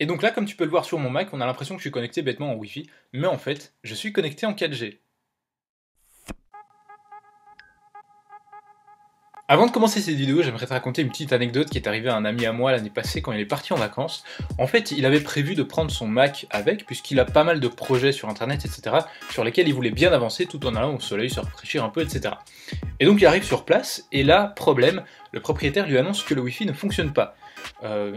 Et donc là, comme tu peux le voir sur mon Mac, on a l'impression que je suis connecté bêtement en Wi-Fi, mais en fait, je suis connecté en 4G. Avant de commencer cette vidéo, j'aimerais te raconter une petite anecdote qui est arrivée à un ami à moi l'année passée quand il est parti en vacances. En fait, il avait prévu de prendre son Mac avec, puisqu'il a pas mal de projets sur internet, etc., sur lesquels il voulait bien avancer tout en allant au soleil, se rafraîchir un peu, etc. Et donc il arrive sur place, et là, problème, le propriétaire lui annonce que le Wi-Fi ne fonctionne pas.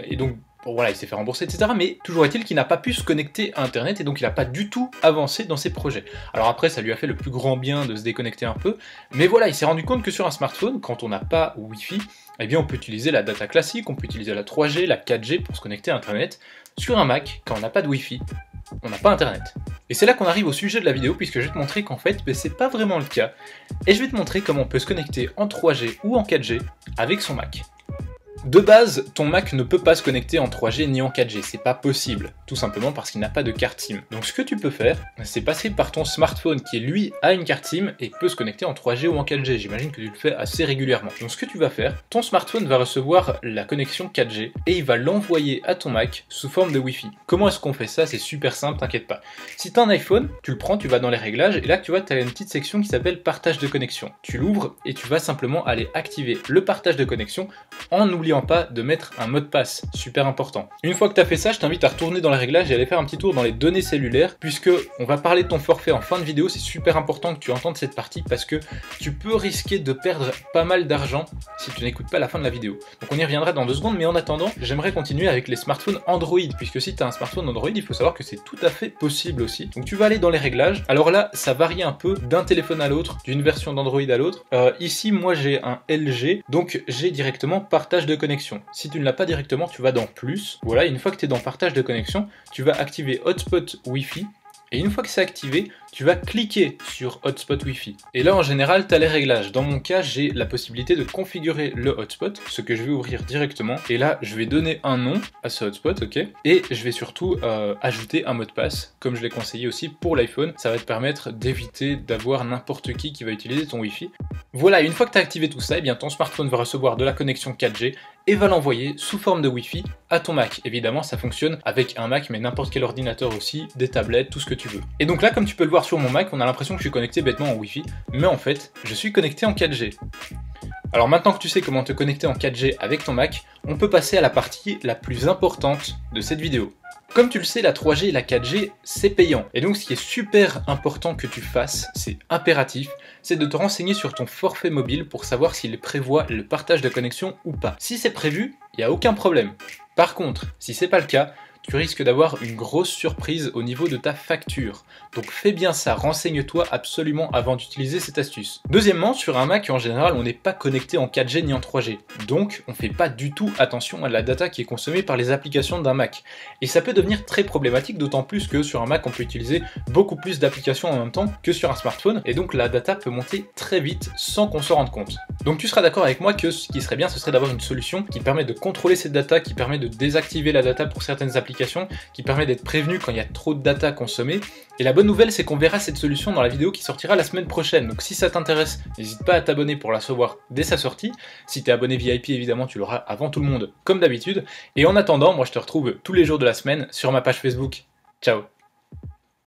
Et donc, bon, voilà, il s'est fait rembourser, etc. Mais toujours est-il qu'il n'a pas pu se connecter à Internet et donc il n'a pas du tout avancé dans ses projets. Alors après, ça lui a fait le plus grand bien de se déconnecter un peu, mais voilà, il s'est rendu compte que sur un smartphone, quand on n'a pas Wi-Fi, eh bien on peut utiliser la data classique, on peut utiliser la 3G, la 4G pour se connecter à Internet. Sur un Mac, quand on n'a pas de Wi-Fi, on n'a pas Internet. Et c'est là qu'on arrive au sujet de la vidéo, puisque je vais te montrer qu'en fait, c'est pas vraiment le cas. Et je vais te montrer comment on peut se connecter en 3G ou en 4G avec son Mac. De base, ton Mac ne peut pas se connecter en 3G ni en 4G, c'est pas possible, tout simplement parce qu'il n'a pas de carte SIM. Donc ce que tu peux faire, c'est passer par ton smartphone qui lui a une carte SIM et peut se connecter en 3G ou en 4G, j'imagine que tu le fais assez régulièrement. Donc ce que tu vas faire, ton smartphone va recevoir la connexion 4G et il va l'envoyer à ton Mac sous forme de Wi-Fi. Comment est-ce qu'on fait ça? C'est super simple, t'inquiète pas. Si tu as un iPhone, tu le prends, tu vas dans les réglages et là tu vois, tu as une petite section qui s'appelle partage de connexion. Tu l'ouvres et tu vas simplement aller activer le partage de connexion en n'oubliant pas de mettre un mot de passe, super important. Une fois que tu as fait ça, je t'invite à retourner dans les réglages et aller faire un petit tour dans les données cellulaires, puisque on va parler de ton forfait en fin de vidéo. C'est super important que tu entendes cette partie parce que tu peux risquer de perdre pas mal d'argent si tu n'écoutes pas la fin de la vidéo. Donc on y reviendra dans 2 secondes, mais en attendant, j'aimerais continuer avec les smartphones Android, puisque si tu as un smartphone Android, il faut savoir que c'est tout à fait possible aussi. Donc tu vas aller dans les réglages. Alors là, ça varie un peu d'un téléphone à l'autre, d'une version d'Android à l'autre. Ici, moi j'ai un LG, donc j'ai directement partage de connexion. Si tu ne l'as pas directement, tu vas dans plus. Voilà, une fois que tu es dans partage de connexion, tu vas activer hotspot Wi-Fi. Et une fois que c'est activé, tu vas cliquer sur hotspot Wi-Fi. Et là, en général, tu as les réglages. Dans mon cas, j'ai la possibilité de configurer le hotspot, ce que je vais ouvrir directement. Et là, je vais donner un nom à ce hotspot, ok. Et je vais surtout ajouter un mot de passe, comme je l'ai conseillé aussi pour l'iPhone. Ça va te permettre d'éviter d'avoir n'importe qui va utiliser ton Wi-Fi. Voilà, une fois que tu as activé tout ça, eh bien, ton smartphone va recevoir de la connexion 4G et va l'envoyer sous forme de Wi-Fi à ton Mac. Évidemment, ça fonctionne avec un Mac, mais n'importe quel ordinateur aussi, des tablettes, tout ce que tu veux. Et donc là, comme tu peux le voir sur mon Mac, on a l'impression que je suis connecté bêtement en Wi-Fi, mais en fait, je suis connecté en 4G. Alors maintenant que tu sais comment te connecter en 4G avec ton Mac, on peut passer à la partie la plus importante de cette vidéo. Comme tu le sais, la 3G et la 4G, c'est payant. Et donc ce qui est super important que tu fasses, c'est impératif, c'est de te renseigner sur ton forfait mobile pour savoir s'il prévoit le partage de connexion ou pas. Si c'est prévu, il n'y a aucun problème. Par contre, si c'est pas le cas, tu risques d'avoir une grosse surprise au niveau de ta facture. Donc fais bien ça, renseigne-toi absolument avant d'utiliser cette astuce. Deuxièmement, sur un Mac, en général, on n'est pas connecté en 4G ni en 3G. Donc, on ne fait pas du tout attention à la data qui est consommée par les applications d'un Mac. Et ça peut devenir très problématique, d'autant plus que sur un Mac, on peut utiliser beaucoup plus d'applications en même temps que sur un smartphone. Et donc, la data peut monter très vite sans qu'on s'en rende compte. Donc, tu seras d'accord avec moi que ce qui serait bien, ce serait d'avoir une solution qui permet de contrôler cette data, qui permet de désactiver la data pour certaines applications, qui permet d'être prévenu quand il y a trop de data consommée. Et la bonne nouvelle, c'est qu'on verra cette solution dans la vidéo qui sortira la semaine prochaine. Donc si ça t'intéresse, n'hésite pas à t'abonner pour la recevoir dès sa sortie. Si t'es abonné VIP, évidemment, tu l'auras avant tout le monde, comme d'habitude. Et en attendant, moi je te retrouve tous les jours de la semaine sur ma page Facebook. Ciao!